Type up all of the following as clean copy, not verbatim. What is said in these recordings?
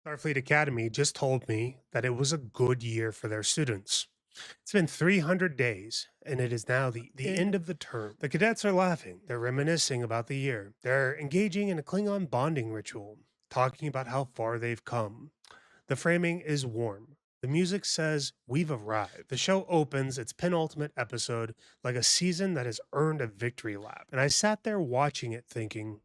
Starfleet Academy just told me that it was a good year for their students. It's been 300 days, and it is now the end of the term. The cadets are laughing. They're reminiscing about the year. They're engaging in a Klingon bonding ritual, talking about how far they've come. The framing is warm. The music says, "We've arrived." The show opens its penultimate episode like a season that has earned a victory lap. And I sat there watching it thinking,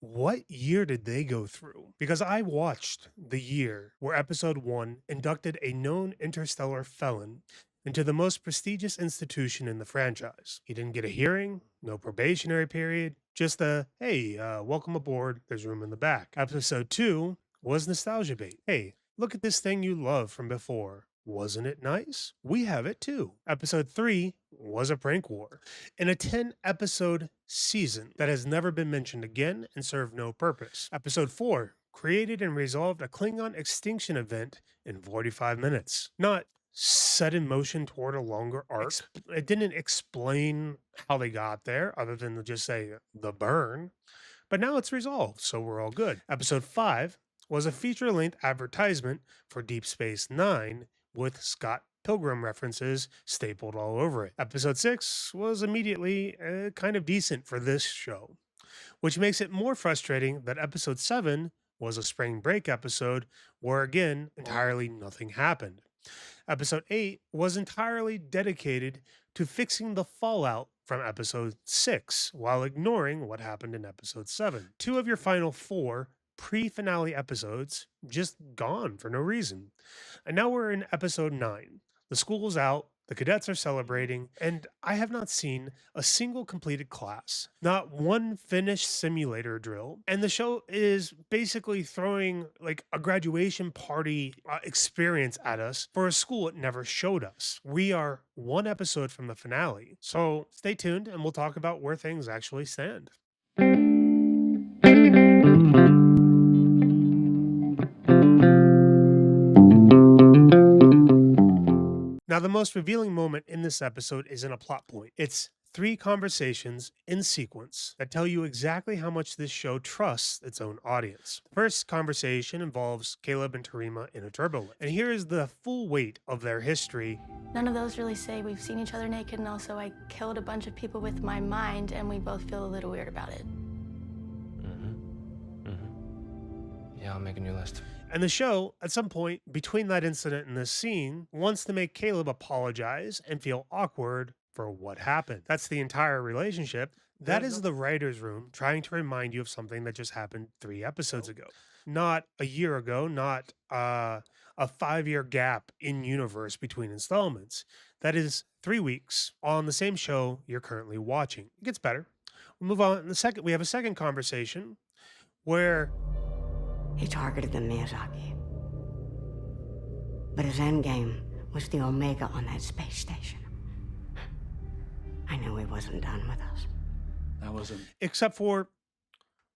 what year did they go through? Because I watched the year where episode 1 inducted a known interstellar felon into the most prestigious institution in the franchise. He didn't get a hearing, no probationary period, just a, hey, welcome aboard, there's room in the back. Episode 2 was nostalgia bait. Hey, look at this thing you loved from before. Wasn't it nice? We have it too. Episode 3 was a prank war in a 10 episode season that has never been mentioned again and served no purpose. Episode 4 created and resolved a Klingon extinction event in 45 minutes. Not set in motion toward a longer arc. It didn't explain how they got there other than to just say the burn. But now it's resolved, so we're all good. Episode 5 was a feature-length advertisement for Deep Space Nine with Scott Pilgrim references stapled all over it. Episode 6 was immediately kind of decent for this show, which makes it more frustrating that episode 7 was a spring break episode where, again, entirely nothing happened. Episode 8 was entirely dedicated to fixing the fallout from episode 6 while ignoring what happened in episode 7. 2 of your final 4 pre-finale episodes just gone for no reason. And now we're in episode 9. The school's out, the cadets are celebrating, and I have not seen a single completed class, not one finished simulator drill. And the show is basically throwing like a graduation party experience at us for a school it never showed us. We are one episode from the finale, so stay tuned and we'll talk about where things actually stand. Now, the most revealing moment in this episode isn't a plot point. It's 3 conversations in sequence that tell you exactly how much this show trusts its own audience. The first conversation involves Caleb and Tarima in a turbolift, and here is the full weight of their history. None of those really say we've seen each other naked, and also I killed a bunch of people with my mind, and we both feel a little weird about it. Yeah, I'll make a new list. And the show, at some point between that incident and this scene, wants to make Caleb apologize and feel awkward for what happened. That's the entire relationship. That is the writer's room trying to remind you of something that just happened 3 episodes ago. Not a year ago, not a 5-year gap in universe between installments. That is 3 weeks on the same show you're currently watching. It gets better. We'll move on. We have a second conversation where he targeted the Miyazaki. But his endgame was the Omega on that space station. I knew he wasn't done with us. That wasn't. Except for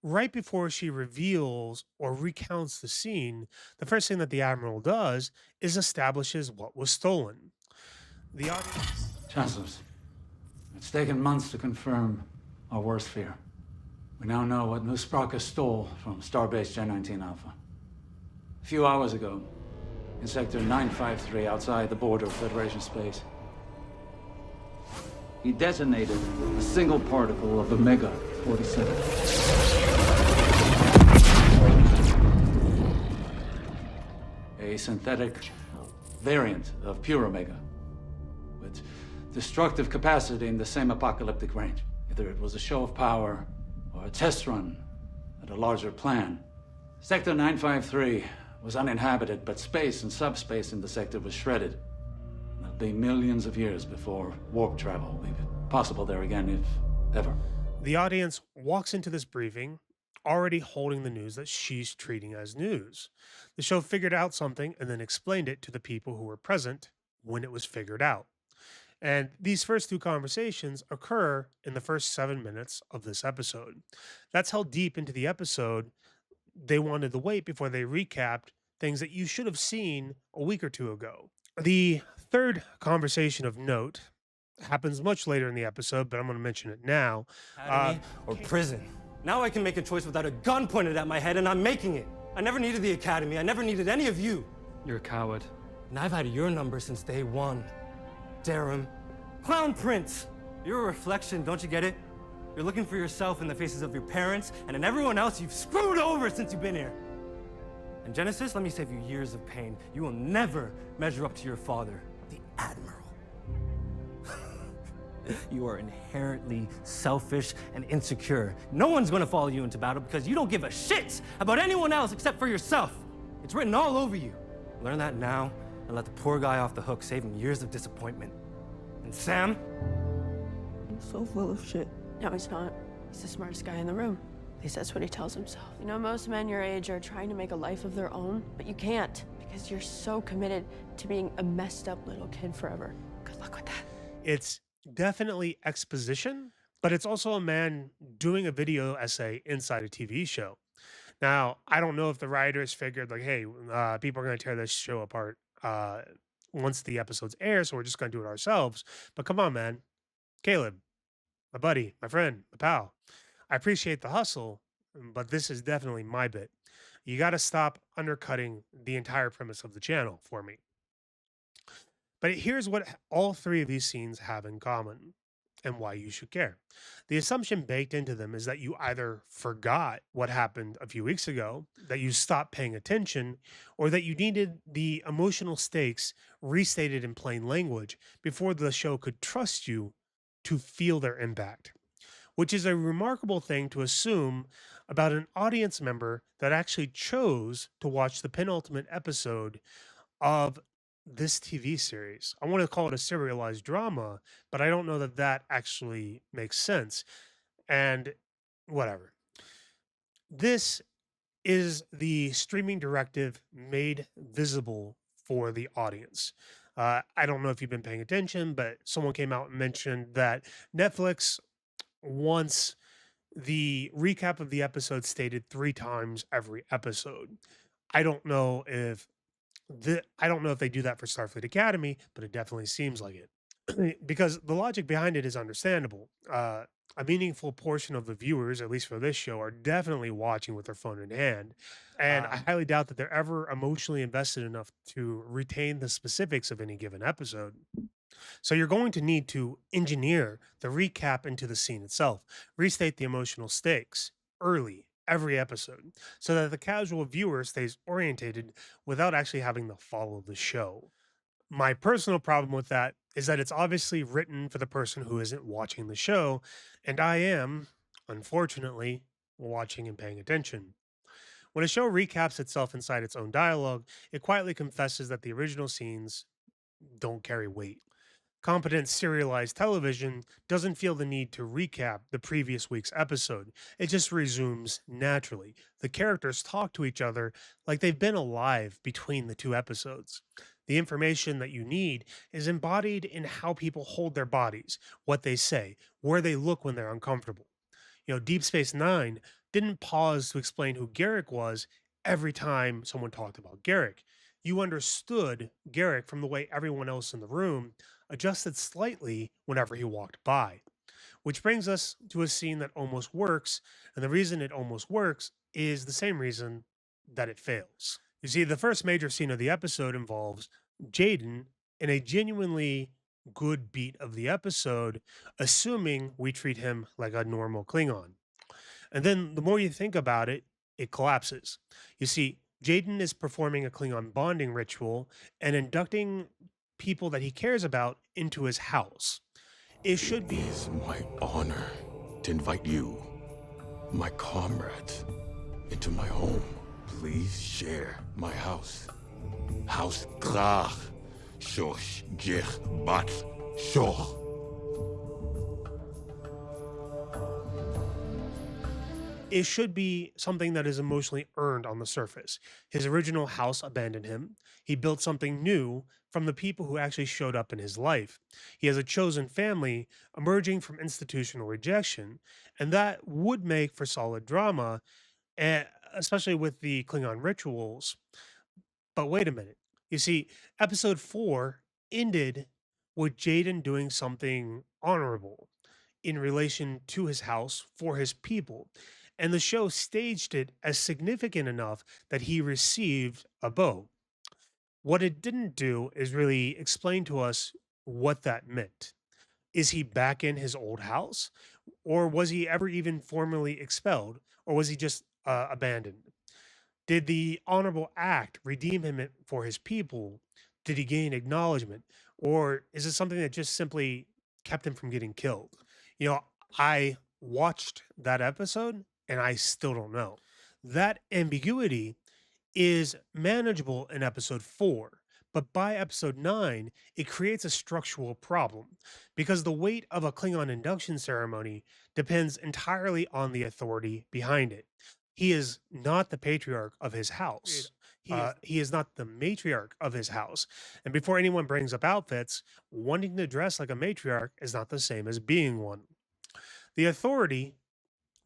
right before she reveals or recounts the scene, the first thing that the Admiral does is establishes what was stolen. The audience. Chancellors, it's taken months to confirm our worst fear. We now know what Nuspraka stole from Starbase Gen 19 Alpha. A few hours ago, in Sector 953 outside the border of Federation space, he detonated a single particle of Omega 47. A synthetic variant of pure Omega, with destructive capacity in the same apocalyptic range. Either it was a show of power or a test run at a larger plan. Sector 953 was uninhabited, but space and subspace in the sector was shredded. It'll be millions of years before warp travel will be possible there again, if ever. The audience walks into this briefing already holding the news that she's treating as news. The show figured out something and then explained it to the people who were present when it was figured out. And these first 2 conversations occur in the first 7 minutes of this episode. That's how deep into the episode they wanted to wait before they recapped things that you should have seen a week or 2 ago. The third conversation of note happens much later in the episode, but I'm going to mention it now. Academy or prison. Now I can make a choice without a gun pointed at my head, and I'm making it. I never needed the Academy. I never needed any of you. You're a coward. And I've had your number since day one. Darum. Clown Prince! You're a reflection, don't you get it? You're looking for yourself in the faces of your parents and in everyone else you've screwed over since you've been here. And Genesis, let me save you years of pain. You will never measure up to your father, the Admiral. You are inherently selfish and insecure. No one's gonna follow you into battle because you don't give a shit about anyone else except for yourself. It's written all over you. Learn that now and let the poor guy off the hook, save him years of disappointment. And Sam? He's so full of shit. No, he's not. He's the smartest guy in the room. At least that's what he tells himself. You know, most men your age are trying to make a life of their own, but you can't because you're so committed to being a messed up little kid forever. Good luck with that. It's definitely exposition, but it's also a man doing a video essay inside a TV show. Now, I don't know if the writers figured like, hey, people are going to tear this show apart once the episodes air, so we're just going to do it ourselves. But come on, man. Caleb, my buddy, my friend, my pal. I appreciate the hustle, but this is definitely my bit. You got to stop undercutting the entire premise of the channel for me. But here's what all three of these scenes have in common and why you should care. The assumption baked into them is that you either forgot what happened a few weeks ago, that you stopped paying attention, or that you needed the emotional stakes restated in plain language before the show could trust you to feel their impact, which is a remarkable thing to assume about an audience member that actually chose to watch the penultimate episode of this TV series. I want to call it a serialized drama, but I don't know that that actually makes sense. And whatever. This is the streaming directive made visible for the audience. I don't know if you've been paying attention, but someone came out and mentioned that Netflix wants the recap of the episode stated 3 times every episode. I don't know if I don't know if they do that for Starfleet Academy, but it definitely seems like it. Because the logic behind it is understandable. A meaningful portion of the viewers, at least for this show, are definitely watching with their phone in hand. And I highly doubt that they're ever emotionally invested enough to retain the specifics of any given episode. So you're going to need to engineer the recap into the scene itself, restate the emotional stakes early every episode so that the casual viewer stays orientated without actually having to follow the show. My personal problem with that is that it's obviously written for the person who isn't watching the show, and I am, unfortunately, watching and paying attention. When a show recaps itself inside its own dialogue, it quietly confesses that the original scenes don't carry weight. Competent serialized television doesn't feel the need to recap the previous week's episode. It just resumes naturally. The characters talk to each other like they've been alive between the 2 episodes. The information that you need is embodied in how people hold their bodies, what they say, where they look when they're uncomfortable. You know, Deep Space Nine didn't pause to explain who Garrick was every time someone talked about Garrick. You understood Garrick from the way everyone else in the room adjusted slightly whenever he walked by. Which brings us to a scene that almost works, and the reason it almost works is the same reason that it fails. You see, the first major scene of the episode involves Jaden in a genuinely good beat of the episode, assuming we treat him like a normal Klingon. And then the more you think about it, it collapses. You see, Jaden is performing a Klingon bonding ritual and inducting people that he cares about into his house. It should be It is my honor to invite you, my comrades, into my home. Please share my house. House Grach. Shosh Jich Bat Shoch. It should be something that is emotionally earned on the surface. His original house abandoned him. He built something new from the people who actually showed up in his life. He has a chosen family emerging from institutional rejection, and that would make for solid drama, especially with the Klingon rituals. But wait a minute. You see, episode 4 ended with Jaden doing something honorable in relation to his house for his people. and the show staged it as significant enough that he received a bow. What it didn't do is really explain to us what that meant. Is he back in his old house? Or was he ever even formally expelled? Or was he just abandoned? Did the honorable act redeem him for his people? Did he gain acknowledgement? Or is it something that just simply kept him from getting killed? You know, I watched that episode and I still don't know. That ambiguity is manageable in episode 4, but by episode 9, it creates a structural problem because the weight of a Klingon induction ceremony depends entirely on the authority behind it. He is not the patriarch of his house. He is not the matriarch of his house. And before anyone brings up outfits, wanting to dress like a matriarch is not the same as being one. The authority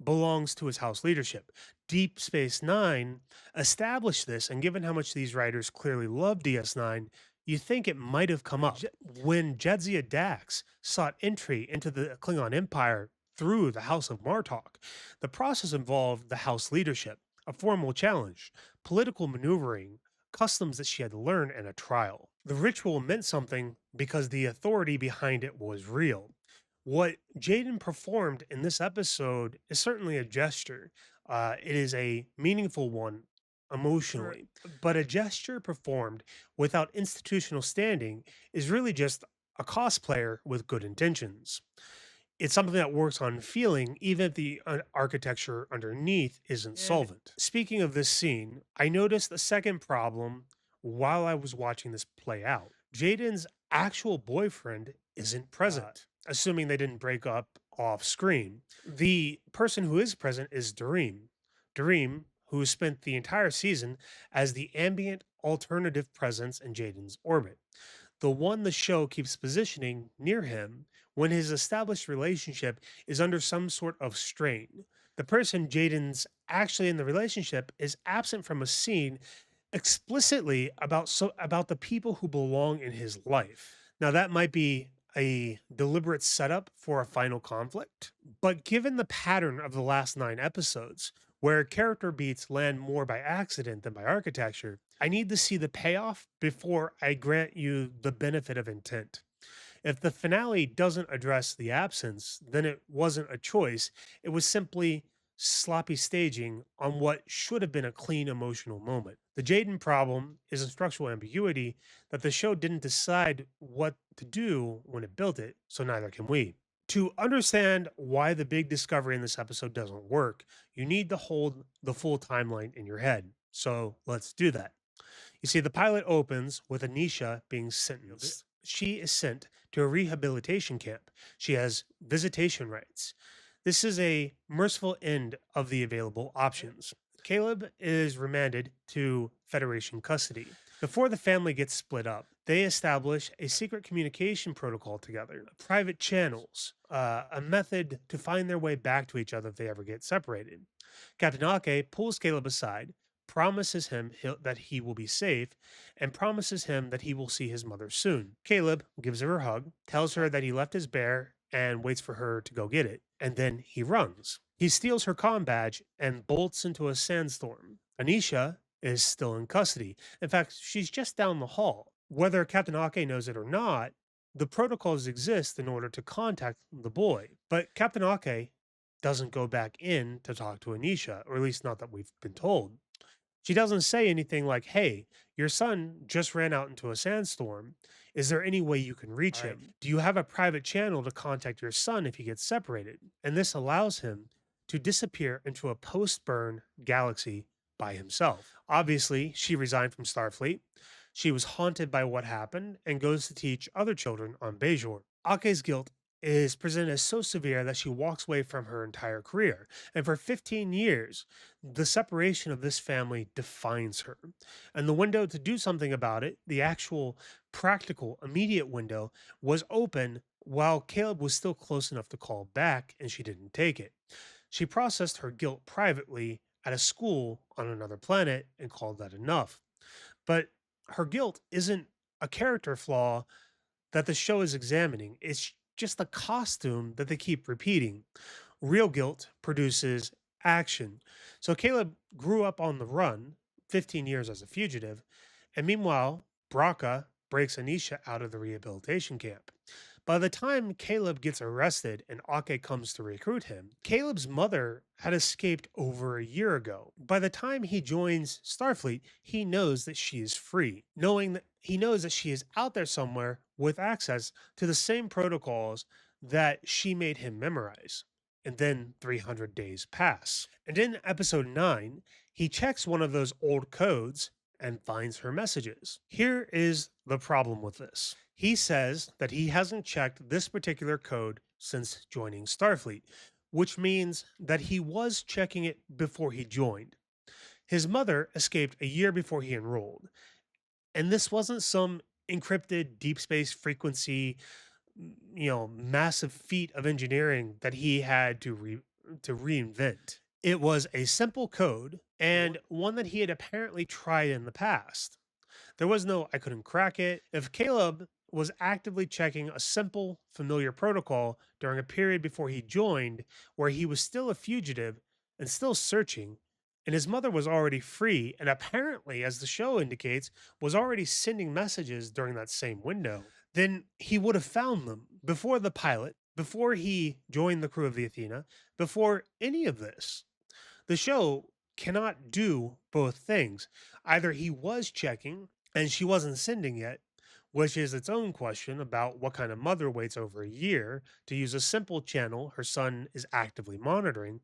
belongs to his house leadership. Deep Space Nine established this, and given how much these writers clearly love DS9, you think it might have come up. When Jadzia Dax sought entry into the Klingon Empire through the House of Martok, the process involved the house leadership, a formal challenge, political maneuvering, customs that she had to learn, and a trial. The ritual meant something because the authority behind it was real. What Jaden performed in this episode is certainly a gesture. It is a meaningful one emotionally, but a gesture performed without institutional standing is really just a cosplayer with good intentions. It's something that works on feeling, even if the architecture underneath isn't solvent. Speaking of this scene, I noticed a second problem while I was watching this play out. Jaden's actual boyfriend isn't present, assuming they didn't break up off screen. The person who is present is Dareem. Dareem, who spent the entire season as the ambient alternative presence in Jaden's orbit, the one the show keeps positioning near him when his established relationship is under some sort of strain. The person Jaden's actually in the relationship is absent from a scene explicitly about the people who belong in his life. Now that might be a deliberate setup for a final conflict, but given the pattern of the last 9 episodes, where character beats land more by accident than by architecture, I need to see the payoff before I grant you the benefit of intent. If the finale doesn't address the absence, then it wasn't a choice. It was simply sloppy staging on what should have been a clean emotional moment. The Jaden problem is a structural ambiguity that the show didn't decide what to do when it built it, so neither can we. To understand why the big discovery in this episode doesn't work, you need to hold the full timeline in your head. So let's do that. You see, the pilot opens with Anisha being sentenced. She is sent to a rehabilitation camp. She has visitation rights. This is a merciful end of the available options. Caleb is remanded to Federation custody. Before the family gets split up, they establish a secret communication protocol together, private channels, a method to find their way back to each other if they ever get separated. Captain Ake pulls Caleb aside, promises him that he will be safe, and promises him that he will see his mother soon. Caleb gives her a hug, tells her that he left his bear, and waits for her to go get it, and then he runs. He steals her comm badge and bolts into a sandstorm. Anisha is still in custody. In fact, she's just down the hall. Whether Captain Ake knows it or not, the protocols exist in order to contact the boy. But Captain Ake doesn't go back in to talk to Anisha, or at least not that we've been told. She doesn't say anything like, hey, your son just ran out into a sandstorm. Is there any way you can reach him? Do you have a private channel to contact your son if he gets separated? And this allows him to disappear into a post-burn galaxy by himself. Obviously, she resigned from Starfleet. She was haunted by what happened and goes to teach other children on Bajor. Ake's guilt is presented as so severe that she walks away from her entire career. And for 15 years, the separation of this family defines her. And the window to do something about it, the actual practical, immediate window, was open while Caleb was still close enough to call back, and she didn't take it. She processed her guilt privately at a school on another planet and called that enough. But her guilt isn't a character flaw that the show is examining. It's just a costume that they keep repeating. Real guilt produces action. So Caleb grew up on the run, 15 years as a fugitive, and meanwhile, Braca breaks Anisha out of the rehabilitation camp. By the time Caleb gets arrested and Ake comes to recruit him, Caleb's mother had escaped over a year ago. By the time he joins Starfleet, he knows that she is free, knowing that he knows that she is out there somewhere with access to the same protocols that she made him memorize. And then 300 days pass. And in episode 9, he checks one of those old codes and finds her messages. Here is the problem with this. He says that he hasn't checked this particular code since joining Starfleet, which means that he was checking it before he joined. His mother escaped a year before he enrolled, and this wasn't some encrypted deep space frequency, massive feat of engineering that he had to reinvent. It was a simple code and one that he had apparently tried in the past. There was no I couldn't crack it. If Caleb was actively checking a simple, familiar protocol during a period before he joined, where he was still a fugitive and still searching, and his mother was already free, and apparently, as the show indicates, was already sending messages during that same window, then he would have found them before the pilot, before he joined the crew of the Athena, before any of this. The show cannot do both things. Either he was checking and she wasn't sending yet, which is its own question about what kind of mother waits over a year to use a simple channel her son is actively monitoring,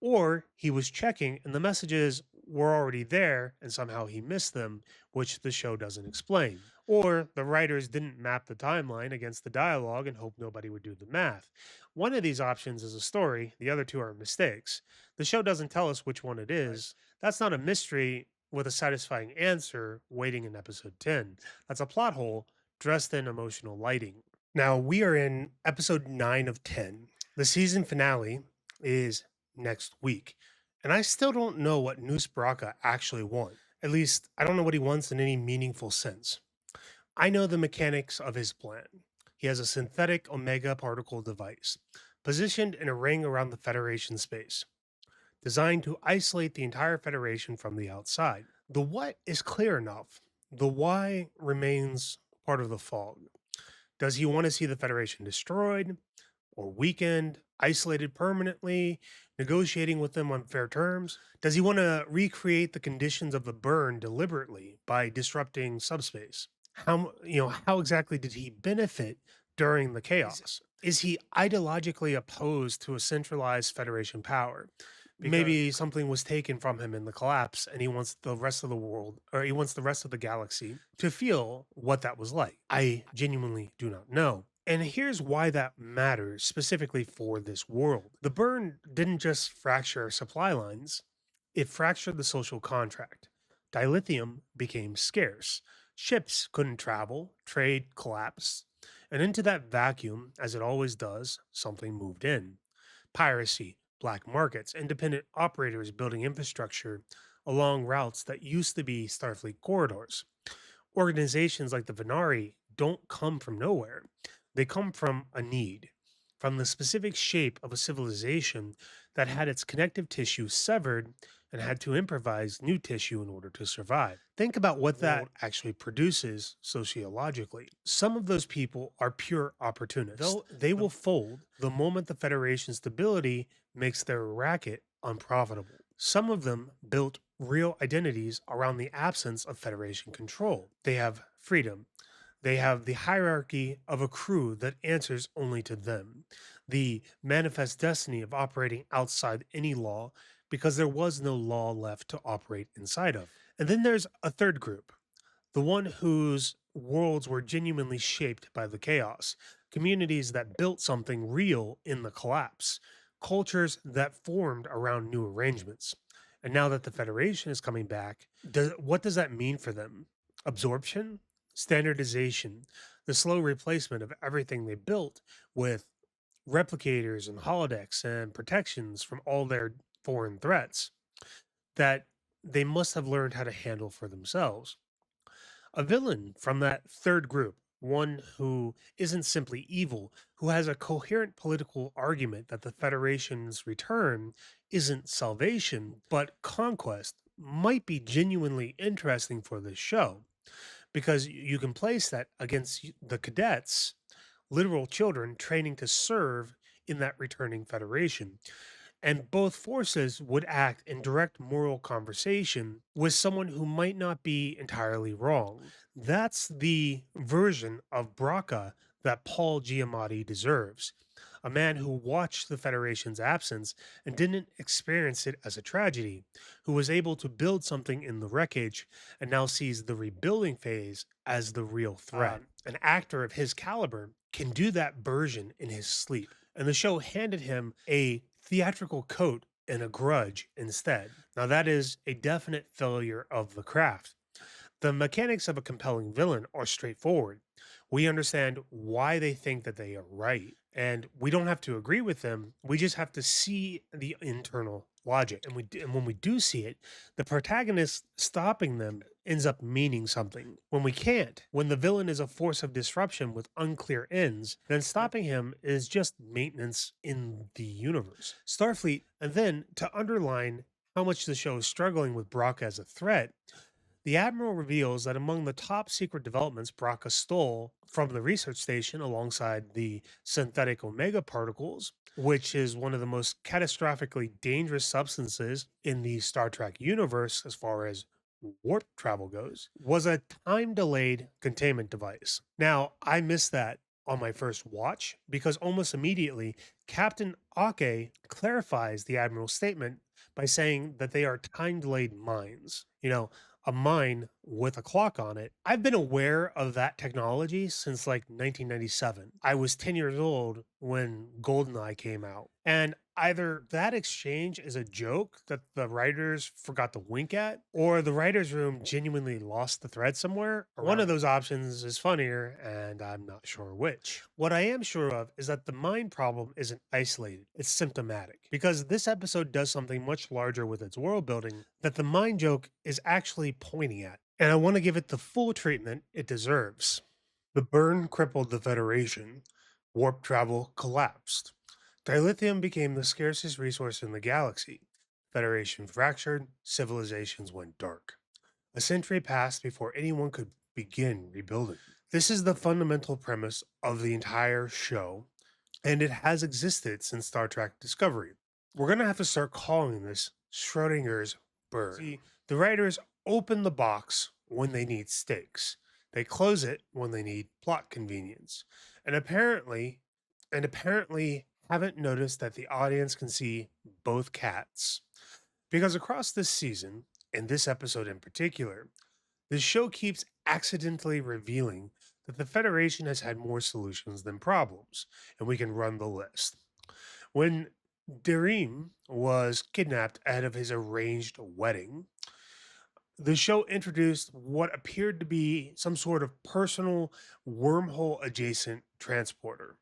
or he was checking and the messages were already there and somehow he missed them, which the show doesn't explain. Or the writers didn't map the timeline against the dialogue and hoped nobody would do the math. One of these options is a story, the other two are mistakes. The show doesn't tell us which one it is. That's not a mystery with a satisfying answer waiting in episode 10. That's a plot hole dressed in emotional lighting. Now, we are in episode 9 of 10. The season finale is next week, and I still don't know what Noose Braca actually wants. At least, I don't know what he wants in any meaningful sense. I know the mechanics of his plan. He has a synthetic Omega particle device, positioned in a ring around the Federation space, designed to isolate the entire Federation from the outside. The what is clear enough. The why remains part of the fog. Does he want to see the Federation destroyed or weakened, isolated permanently, negotiating with them on fair terms? Does he want to recreate the conditions of the burn deliberately by disrupting subspace? How exactly did he benefit during the chaos? Is he ideologically opposed to a centralized Federation power? Maybe something was taken from him in the collapse and he wants the rest of the world, or he wants the rest of the galaxy to feel what that was like. I genuinely do not know. And here's why that matters specifically for this world. The burn didn't just fracture supply lines, it fractured the social contract. Dilithium became scarce. Ships couldn't travel, trade collapsed, and into that vacuum, as it always does, something moved in. Piracy, black markets, independent operators building infrastructure along routes that used to be Starfleet corridors. Organizations like the Venari don't come from nowhere. They come from a need, from the specific shape of a civilization that had its connective tissue severed and had to improvise new tissue in order to survive. Think about what that actually produces sociologically. Some of those people are pure opportunists. They will fold the moment the Federation's stability makes their racket unprofitable. Some of them built real identities around the absence of Federation control. They have freedom. They have the hierarchy of a crew that answers only to them, the manifest destiny of operating outside any law because there was no law left to operate inside of. And then there's a third group, the one whose worlds were genuinely shaped by the chaos, communities that built something real in the collapse, cultures that formed around new arrangements. And now that the Federation is coming back, what does that mean for them? Absorption? Standardization, the slow replacement of everything they built with replicators and holodecks and protections from all their foreign threats that they must have learned how to handle for themselves. A villain from that third group, one who isn't simply evil, who has a coherent political argument that the Federation's return isn't salvation, but conquest, might be genuinely interesting for this show because you can place that against the cadets, literal children training to serve in that returning federation. And both forces would act in direct moral conversation with someone who might not be entirely wrong. That's the version of Braca that Paul Giamatti deserves. A man who watched the Federation's absence and didn't experience it as a tragedy, who was able to build something in the wreckage and now sees the rebuilding phase as the real threat. An actor of his caliber can do that version in his sleep. And the show handed him a theatrical coat and a grudge instead. Now, that is a definite failure of the craft. The mechanics of a compelling villain are straightforward. We understand why they think that they are right, and we don't have to agree with them. We just have to see the internal logic. And when we do see it, the protagonist stopping them ends up meaning something. When we can't, when the villain is a force of disruption with unclear ends, then stopping him is just maintenance in the universe. Starfleet, and then to underline how much the show is struggling with Braca as a threat, the Admiral reveals that among the top secret developments Braca stole from the research station alongside the synthetic Omega particles, which is one of the most catastrophically dangerous substances in the Star Trek universe as far as warp travel goes, was a time-delayed containment device. Now, I missed that on my first watch because almost immediately Captain Ake clarifies the Admiral's statement by saying that they are time-delayed mines. A mine with a clock on it. I've been aware of that technology since like 1997. I was 10 years old when GoldenEye came out. And either that exchange is a joke that the writers forgot to wink at, or the writer's room genuinely lost the thread somewhere. One of those options is funnier, and I'm not sure which. What I am sure of is that the mine problem isn't isolated, it's symptomatic. Because this episode does something much larger with its world building that the mine joke is actually pointing at. And I want to give it the full treatment it deserves. The burn crippled the Federation. Warp travel collapsed. Dilithium became the scarcest resource in the galaxy. Federation fractured, civilizations went dark. A century passed before anyone could begin rebuilding. This is the fundamental premise of the entire show, and it has existed since Star Trek Discovery. We're going to have to start calling this Schrodinger's burn. See, the writers open the box when they need stakes. They close it when they need plot convenience. And apparently haven't noticed that the audience can see both cats. Because across this season, and this episode in particular, the show keeps accidentally revealing that the Federation has had more solutions than problems, and we can run the list. When Dareem was kidnapped ahead of his arranged wedding, the show introduced what appeared to be some sort of personal wormhole adjacent transporter.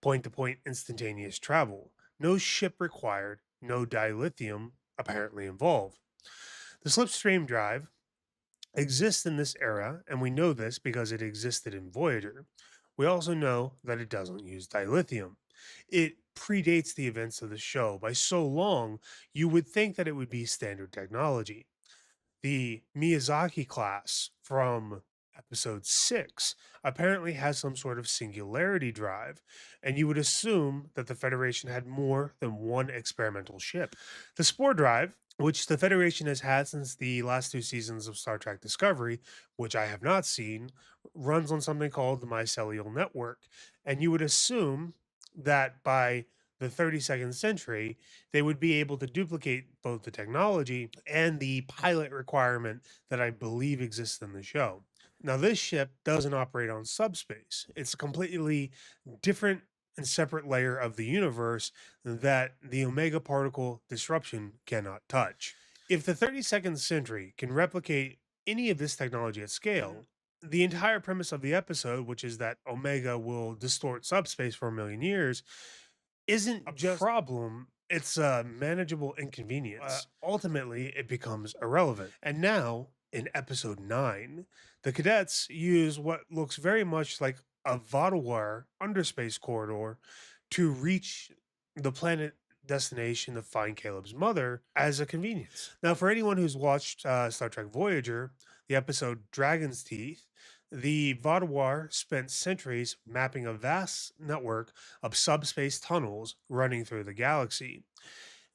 Point-to-point instantaneous travel. No ship required, no dilithium apparently involved. The slipstream drive exists in this era, and we know this because it existed in Voyager. We also know that it doesn't use dilithium. It predates the events of the show by so long, you would think that it would be standard technology. The Miyazaki class from episode 6 apparently has some sort of singularity drive, and you would assume that the Federation had more than one experimental ship. The Spore drive, which the Federation has had since the last 2 seasons of Star Trek Discovery, which I have not seen, runs on something called the mycelial network, and you would assume that by the 32nd century, they would be able to duplicate both the technology and the pilot requirement that I believe exists in the show. Now, this ship doesn't operate on subspace. It's a completely different and separate layer of the universe that the Omega particle disruption cannot touch. If the 32nd century can replicate any of this technology at scale, the entire premise of the episode, which is that Omega will distort subspace for 1,000,000 years, isn't just a problem, it's a manageable inconvenience. Ultimately, it becomes irrelevant. And now, in episode 9, the cadets use what looks very much like a Vatowar underspace corridor to reach the planet destination to find Caleb's mother as a convenience. Now, for anyone who's watched Star Trek Voyager, the episode Dragon's Teeth, the Vaudoir spent centuries mapping a vast network of subspace tunnels running through the galaxy.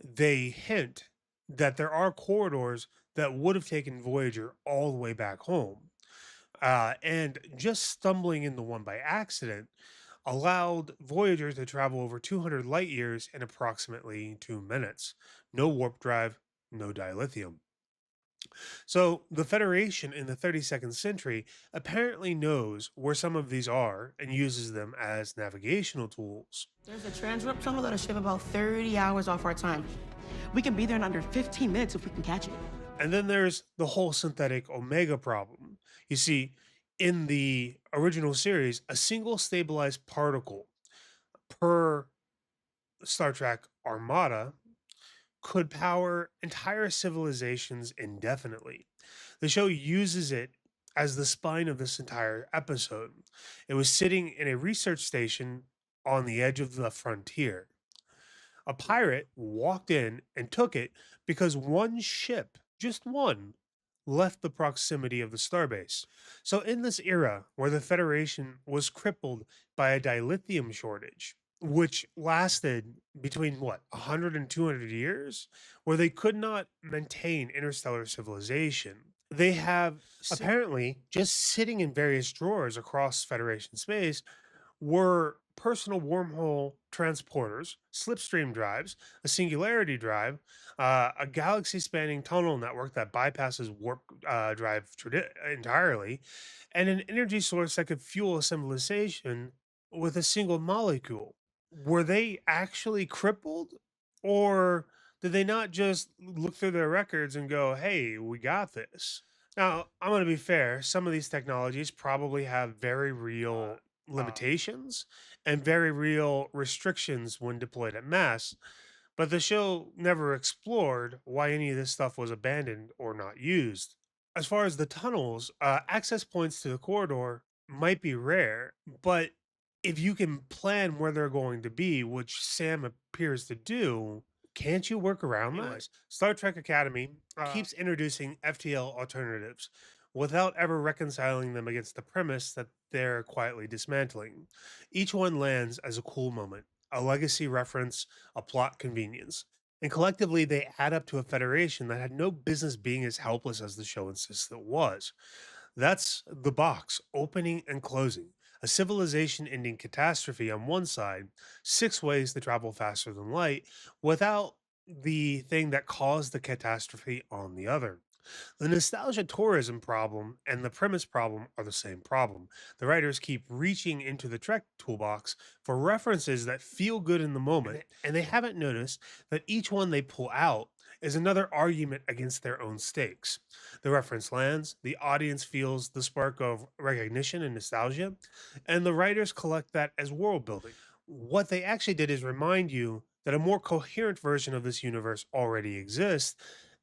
They hint that there are corridors that would have taken Voyager all the way back home. And just stumbling into one by accident allowed Voyager to travel over 200 light years in approximately 2 minutes. No warp drive, no dilithium. So the Federation in the 32nd century apparently knows where some of these are and uses them as navigational tools. There's a transwarp tunnel that'll shave about 30 hours off our time. We can be there in under 15 minutes if we can catch it. And then there's the whole synthetic Omega problem. You see, in the original series, a single stabilized particle per Star Trek Armada could power entire civilizations indefinitely. The show uses it as the spine of this entire episode. It was sitting in a research station on the edge of the frontier. A pirate walked in and took it because one ship, just one, left the proximity of the starbase. So in this era where the Federation was crippled by a dilithium shortage, which lasted between 100 and 200 years, where they could not maintain interstellar civilization. They have apparently just sitting in various drawers across Federation space were personal wormhole transporters, slipstream drives, a singularity drive, a galaxy-spanning tunnel network that bypasses warp drive entirely, and an energy source that could fuel a civilization with a single molecule. Were they actually crippled, or did they not just look through their records and go, hey, we got this? Now, I'm going to be fair. Some of these technologies probably have very real limitations and very real restrictions when deployed at mass, but the show never explored why any of this stuff was abandoned or not used. As far as the tunnels, access points to the corridor might be rare, but if you can plan where they're going to be, which Sam appears to do, can't you work around that? Star Trek Academy keeps introducing FTL alternatives without ever reconciling them against the premise that they're quietly dismantling. Each one lands as a cool moment, a legacy reference, a plot convenience. And collectively, they add up to a Federation that had no business being as helpless as the show insists it was. That's the box, opening and closing. A civilization-ending catastrophe on one side, 6 ways to travel faster than light, without the thing that caused the catastrophe on the other. The nostalgia tourism problem and the premise problem are the same problem. The writers keep reaching into the Trek toolbox for references that feel good in the moment, and they haven't noticed that each one they pull out is another argument against their own stakes. The reference lands, the audience feels the spark of recognition and nostalgia, and the writers collect that as world building. What they actually did is remind you that a more coherent version of this universe already exists,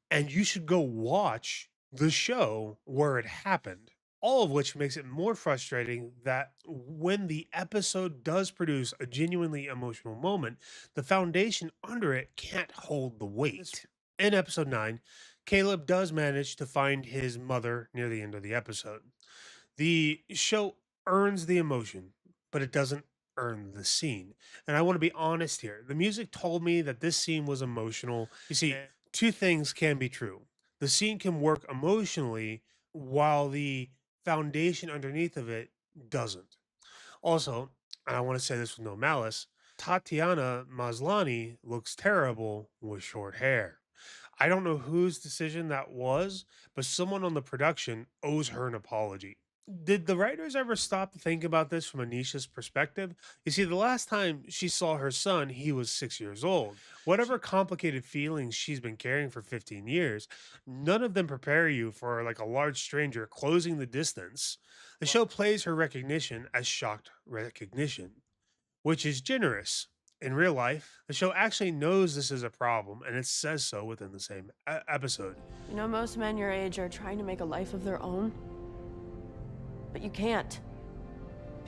and you should go watch the show where it happened. All of which makes it more frustrating that when the episode does produce a genuinely emotional moment, the foundation under it can't hold the weight. In episode 9, Caleb does manage to find his mother near the end of the episode. The show earns the emotion, but it doesn't earn the scene. And I want to be honest here. The music told me that this scene was emotional. You see, two things can be true. The scene can work emotionally while the foundation underneath of it doesn't. Also, and I want to say this with no malice, Tatiana Maslany looks terrible with short hair. I don't know whose decision that was, but someone on the production owes her an apology. Did the writers ever stop to think about this from Anisha's perspective? You see, the last time she saw her son, he was 6 years old. Whatever complicated feelings she's been carrying for 15 years, none of them prepare you for like a large stranger closing the distance. The show plays her recognition as shocked recognition, which is generous. In real life, the show actually knows this is a problem, and it says so within the same episode. You know, most men your age are trying to make a life of their own, but you can't.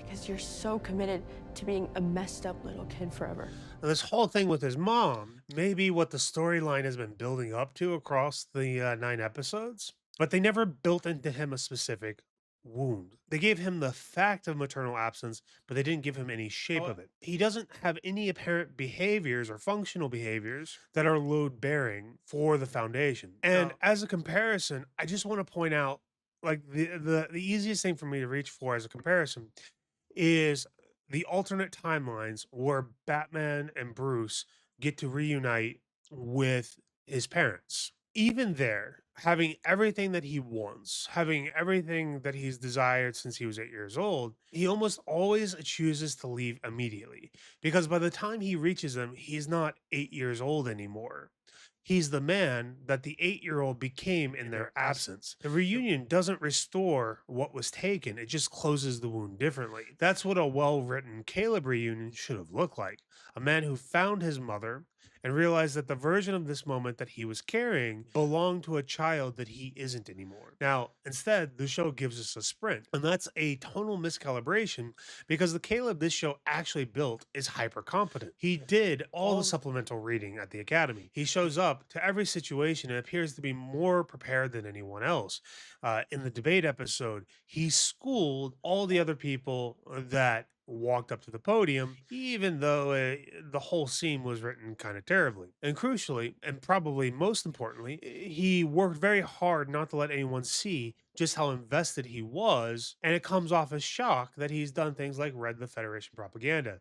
because you're so committed to being a messed up little kid forever. Now, this whole thing with his mom may be what the storyline has been building up to across the 9 episodes, but they never built into him a specific wound. They gave him the fact of maternal absence, but they didn't give him any shape of it. He doesn't have any apparent behaviors or functional behaviors that are load bearing for the Foundation. And as a comparison, I just want to point out, like, the easiest thing for me to reach for as a comparison is the alternate timelines where Batman and Bruce get to reunite with his parents. Even there, having everything that he wants, having everything that he's desired since he was 8 years old, he almost always chooses to leave immediately. Because by the time he reaches them, he's not 8 years old anymore. He's the man that the 8-year-old became in their absence. The reunion doesn't restore what was taken, it just closes the wound differently. That's what a well-written Caleb reunion should have looked like. A man who found his mother and realized that the version of this moment that he was carrying belonged to a child that he isn't anymore. Now, instead, the show gives us a sprint, and that's a tonal miscalibration because the Caleb this show actually built is hyper competent. He did all the supplemental reading at the Academy. He shows up to every situation and appears to be more prepared than anyone else. In the debate episode, he schooled all the other people that walked up to the podium, even though the whole scene was written kind of terribly. And crucially, and probably most importantly, he worked very hard not to let anyone see just how invested he was, and it comes off as shock that he's done things like read the Federation propaganda.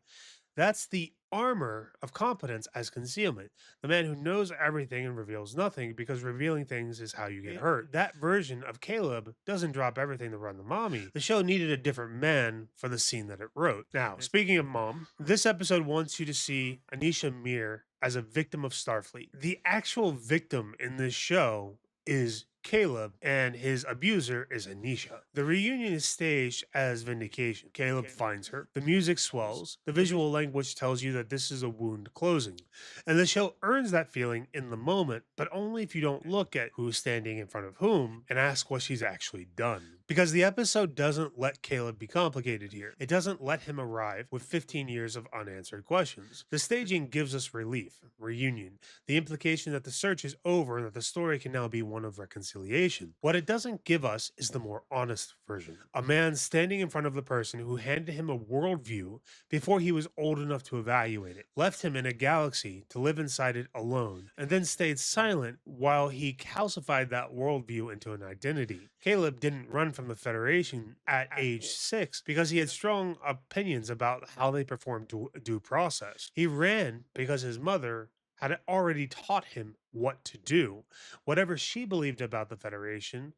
That's the armor of competence as concealment. The man who knows everything and reveals nothing, because revealing things is how you get hurt. That version of Caleb doesn't drop everything to run the mommy. The show needed a different man for the scene that it wrote. Now, speaking of mom, this episode wants you to see Anisha Mir as a victim of Starfleet. The actual victim in this show is Caleb, and his abuser is Anisha. The reunion is staged as vindication. Caleb finds her. The music swells. The visual language tells you that this is a wound closing. And the show earns that feeling in the moment, but only if you don't look at who's standing in front of whom and ask what she's actually done. Because the episode doesn't let Caleb be complicated here. It doesn't let him arrive with 15 years of unanswered questions. The staging gives us relief, reunion, the implication that the search is over and that the story can now be one of reconciliation. What it doesn't give us is the more honest version. A man standing in front of the person who handed him a worldview before he was old enough to evaluate it, left him in a galaxy to live inside it alone, and then stayed silent while he calcified that worldview into an identity. Caleb didn't run from the Federation at age 6 because he had strong opinions about how they performed due process. He ran because his mother had already taught him what to do. Whatever she believed about the Federation,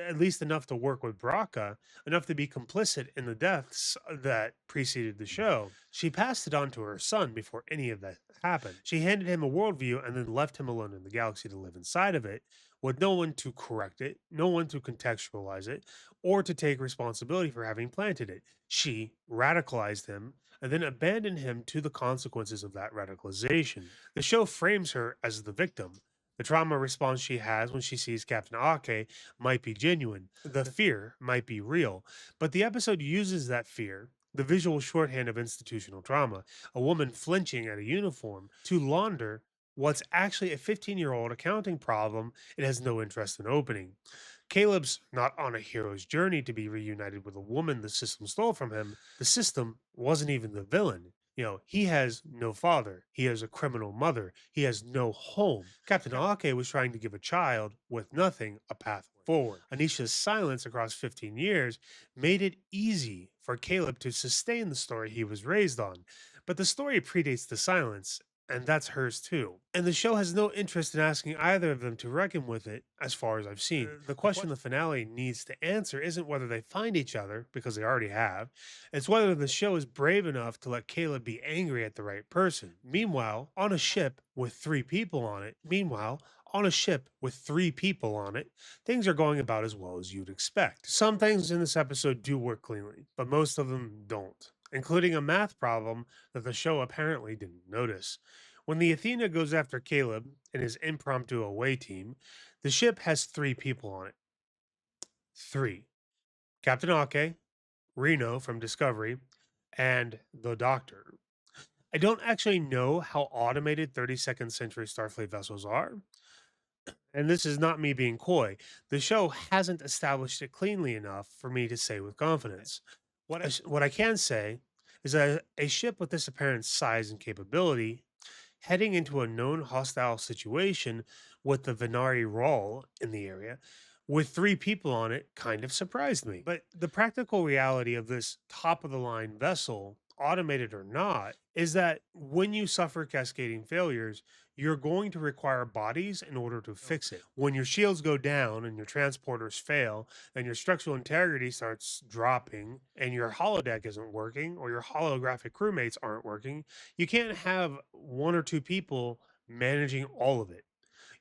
at least enough to work with Braca, enough to be complicit in the deaths that preceded the show, she passed it on to her son before any of that happened. She handed him a worldview and then left him alone in the galaxy to live inside of it, with no one to correct it, no one to contextualize it, or to take responsibility for having planted it. She radicalized him and then abandoned him to the consequences of that radicalization. The show frames her as the victim. The trauma response she has when she sees Captain Ake might be genuine. The fear might be real. But the episode uses that fear, the visual shorthand of institutional trauma, a woman flinching at a uniform, to launder what's actually a 15-year-old accounting problem it has no interest in opening. Caleb's not on a hero's journey to be reunited with a woman the system stole from him. The system wasn't even the villain. He has no father. He has a criminal mother. He has no home. Captain Ake was trying to give a child with nothing a path forward. Anisha's silence across 15 years made it easy for Caleb to sustain the story he was raised on. But the story predates the silence, and that's hers too. And the show has no interest in asking either of them to reckon with it, as far as I've seen. The question the finale needs to answer isn't whether they find each other, because they already have. It's whether the show is brave enough to let Caleb be angry at the right person. Meanwhile, on a ship with 3 people on it, things are going about as well as you'd expect. Some things in this episode do work cleanly, but most of them don't, including a math problem that the show apparently didn't notice. When the Athena goes after Caleb and his impromptu away team, the ship has 3 people on it. 3. Captain Ake, Reno from Discovery, and the Doctor. I don't actually know how automated 32nd century Starfleet vessels are, and this is not me being coy. The show hasn't established it cleanly enough for me to say with confidence. What I can say is that a ship with this apparent size and capability heading into a known hostile situation with the Venari Rawl in the area with three people on it kind of surprised me. But the practical reality of this top of the line vessel, automated or not, is that when you suffer cascading failures, you're going to require bodies in order to fix it. When your shields go down and your transporters fail and your structural integrity starts dropping and your holodeck isn't working or your holographic crewmates aren't working, you can't have one or two people managing all of it.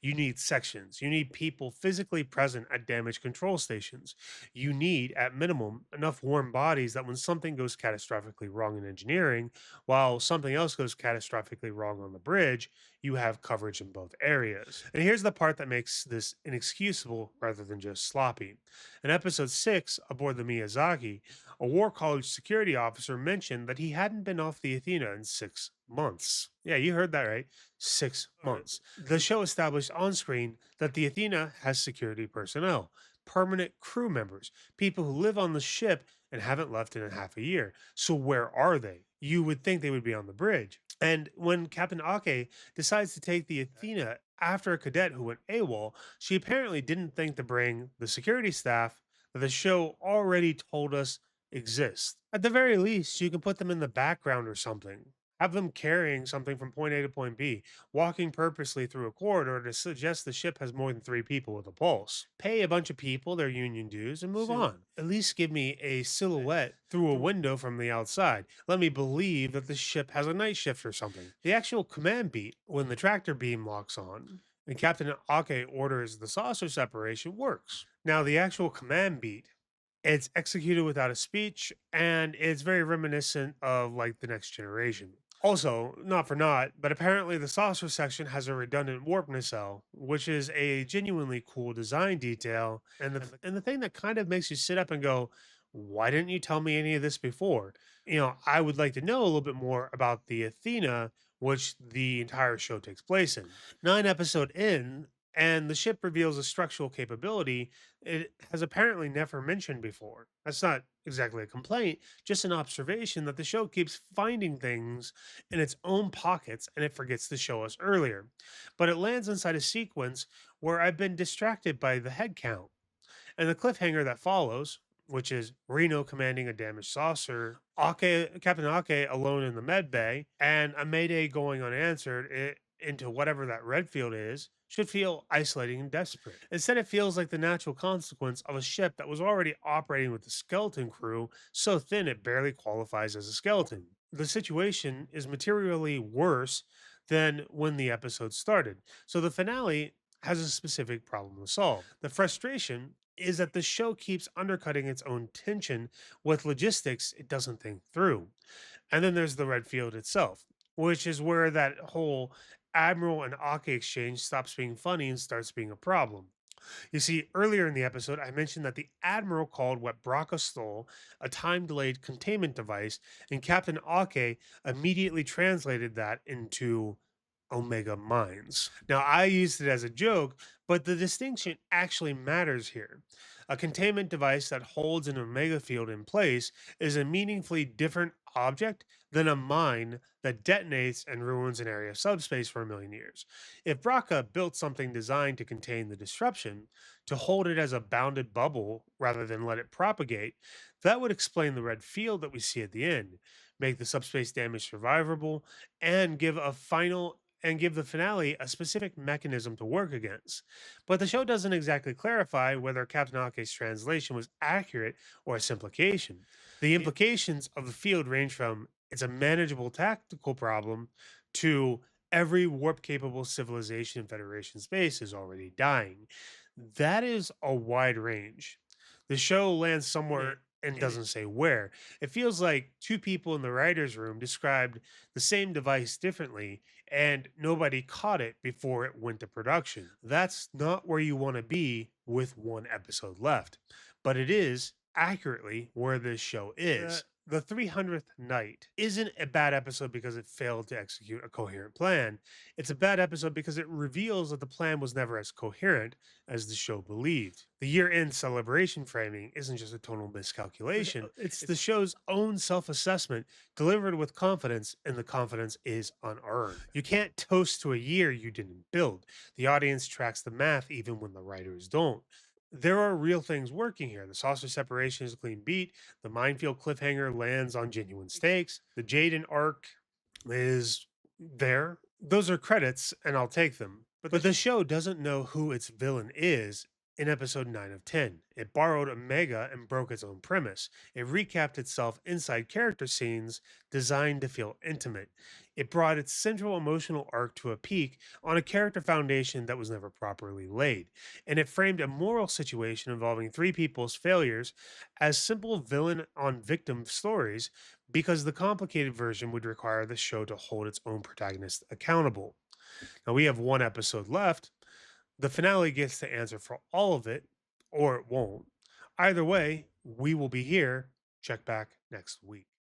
You need sections. You need people physically present at damage control stations. You need, at minimum, enough warm bodies that when something goes catastrophically wrong in engineering, while something else goes catastrophically wrong on the bridge, you have coverage in both areas. And here's the part that makes this inexcusable rather than just sloppy. In episode 6, aboard the Miyazaki, a War College security officer mentioned that he hadn't been off the Athena in 6 months. Yeah, you heard that right. 6 months. The show established on screen that the Athena has security personnel, permanent crew members, people who live on the ship and haven't left in a half a year. So where are they? You would think they would be on the bridge. And when Captain Ake decides to take the Athena after a cadet who went AWOL, she apparently didn't think to bring the security staff that the show already told us exist. At the very least, you can put them in the background or something. Have them carrying something from point A to point B, walking purposely through a corridor to suggest the ship has more than 3 people with a pulse. Pay a bunch of people their union dues and move on. At least give me a silhouette through a window from the outside. Let me believe that the ship has a night shift or something. The actual command beat, when the tractor beam locks on and Captain Ake orders the saucer separation, works. Now, the actual command beat, it's executed without a speech, and it's very reminiscent of like the Next Generation. Also, not for naught, but apparently the saucer section has a redundant warp nacelle, which is a genuinely cool design detail, and the thing that kind of makes you sit up and go, why didn't you tell me any of this before? I would like to know a little bit more about the Athena, which the entire show takes place in. 9 episode in, and the ship reveals a structural capability it has apparently never mentioned before. That's not exactly a complaint, just an observation that the show keeps finding things in its own pockets and it forgets to show us earlier. But it lands inside a sequence where I've been distracted by the head count. And the cliffhanger that follows, which is Reno commanding a damaged saucer, Captain Ake alone in the med bay, and a mayday going unanswered into whatever that red field is, should feel isolating and desperate. Instead, it feels like the natural consequence of a ship that was already operating with a skeleton crew so thin it barely qualifies as a skeleton. The situation is materially worse than when the episode started, so the finale has a specific problem to solve. The frustration is that the show keeps undercutting its own tension with logistics it doesn't think through. And then there's the red field itself, which is where that whole Admiral and Ake exchange stops being funny and starts being a problem. You see, earlier in the episode, I mentioned that the Admiral called what Braca stole a time delayed containment device, and Captain Ake immediately translated that into Omega Mines. Now, I used it as a joke, but the distinction actually matters here. A containment device that holds an Omega field in place is a meaningfully different object than a mine that detonates and ruins an area of subspace for a million years. If Braca built something designed to contain the disruption, to hold it as a bounded bubble rather than let it propagate, that would explain the red field that we see at the end, make the subspace damage survivable, and give the finale a specific mechanism to work against. But the show doesn't exactly clarify whether Captain Ake's translation was accurate or a simplification. The implications of the field range from it's a manageable tactical problem to every warp capable civilization in Federation space is already dying. That is a wide range. The show lands somewhere and doesn't say where. It feels like two people in the writer's room described the same device differently and nobody caught it before it went to production. That's not where you want to be with 1 episode left, but it is accurately where this show is. The 300th Night isn't a bad episode because it failed to execute a coherent plan. It's a bad episode because it reveals that the plan was never as coherent as the show believed. The year-end celebration framing isn't just a tonal miscalculation, it's the show's own self-assessment delivered with confidence, and the confidence is unearned. You can't toast to a year you didn't build. The audience tracks the math even when the writers don't. There are real things working here. The saucer separation is a clean beat. The minefield cliffhanger lands on genuine stakes. The Jaden arc is there. Those are credits, and I'll take them. But the show doesn't know who its villain is in episode 9 of 10. It borrowed Omega and broke its own premise. It recapped itself inside character scenes designed to feel intimate. It brought its central emotional arc to a peak on a character foundation that was never properly laid. And it framed a moral situation involving three people's failures as simple villain on victim stories because the complicated version would require the show to hold its own protagonist accountable. Now we have one episode left. The finale gets to answer for all of it, or it won't. Either way, we will be here. Check back next week.